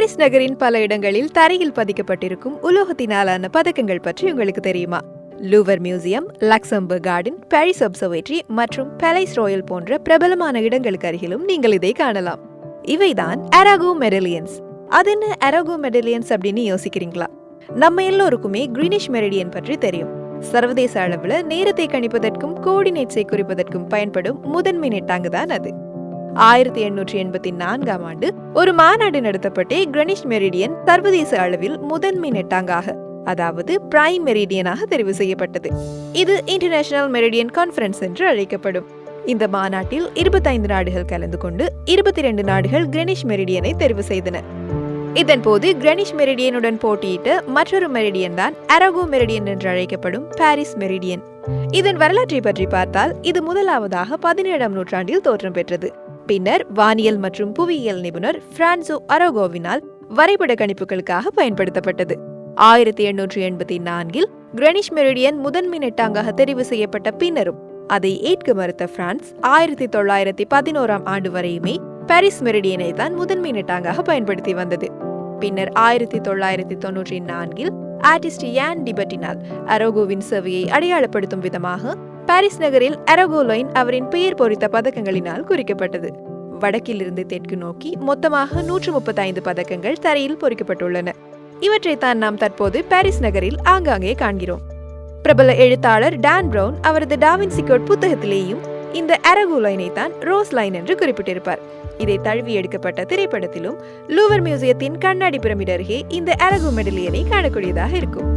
Paris நகரின் பல இடங்களில் தரையில் பதிக்கப்பட்டிருக்கும் உலோகத்தினாலான பதக்கங்கள் பற்றி உங்களுக்கு தெரியுமா? Louvre museum, Luxembourg garden, Paris observatory மற்றும் பேலைஸ் ராயல் போன்ற பிரபலமான இடங்களுக்கு அருகிலும் நீங்கள் இதை காணலாம். இவைதான் அரகோ மெடலியன்ஸ். அது என்ன அரகோ மெடலியன்ஸ் அப்படின்னு யோசிக்கிறீங்களா? நம்ம எல்லோருக்குமே கிரீனிஷ் மெரிடியன் பற்றி தெரியும். சர்வதேச அளவில் நேரத்தை கணிப்பதற்கும் கோஆர்டினேட்ஸை குறிப்பதற்கும் பயன்படும் முதன்மை நெட்டாங்கு தான் அது. 1884ஆம் ஆண்டு ஒரு மாநாடு நடத்தப்பட்டு கிரீனிஷ் மெரிடியன் சர்வதேச அளவில் முதன்மை நெட்டாங்காக, அதாவது பிரைம் மெரிடியனாக தெரிவு செய்யப்பட்டது. இது இன்டர்நேஷனல் மெரிடியன் கான்ஃபரன்ஸ் என்று அழைக்கப்படும். இந்த மாநாட்டில் 25 நாடுகள் கலந்து கொண்டு 22 நாடுகள் கிரீனிஷ் மெரிடியனை தெரிவு செய்தன. இதன் போது கிரீனிஷ் மெரிடியனுடன் போட்டியிட்ட மற்றொரு மெரிடியன் தான் அரகோ மெரிடியன் என்று அழைக்கப்படும் பாரிஸ் மெரிடியன். இதன் வரலாற்றை பற்றி பார்த்தால் இது முதலாவதாக 17ஆம் நூற்றாண்டில் தோற்றம் பெற்றது. பின்னர் வானியல் மற்றும் புவியியல் நிபுணர் பிரான்சோ அரகோவினால் வரைபட கணிப்புகளுக்காக பயன்படுத்தப்பட்டது. 1884இல் கிரீனிஷ் மெரிடியன் முதன்மை நெட்டாங்காக தெரிவு செய்யப்பட்ட பின்னரும் அதை ஏற்க மறுத்த பிரான்ஸ் 1911ஆம் ஆண்டு வரையுமே பாரிஸ் மெரிடியனை தான் முதன்மை நெட்டாங்காக பயன்படுத்தி வந்தது. பின்னர் 1994இல் ஆர்டிஸ்ட் யான் டிபட்டினால் அரகோவின் சேவையை அடையாளப்படுத்தும் விதமாக பாரிஸ் நகரில் அரகோ லைன் அவரின் பெயர் பொறித்த பதக்கங்களினால் குறிக்கப்பட்டது. வடக்கிலிருந்து தெற்கு நோக்கி மொத்தமாக 135 பதக்கங்கள் தரையில் பொறிக்கப்பட்டுள்ளன. இவற்றைத்தான் நாம் தற்போது பாரிஸ் நகரில் ஆங்காங்கே காண்கிறோம். பிரபல எழுத்தாளர் டான் பிரவுன் அவரது டாவின்சி கோட் புத்தகத்திலேயும் இந்த அரகோ லைனை தான் ரோஸ் லைன் என்று குறிப்பிட்டிருப்பார். இதை தழுவி எடுக்கப்பட்ட திரைப்படத்திலும் லூவர் மியூசியத்தின் கண்ணாடி பிரமிட் அருகே இந்த அரகோ மெடலியனை காணக்கூடியதாக இருக்கும்.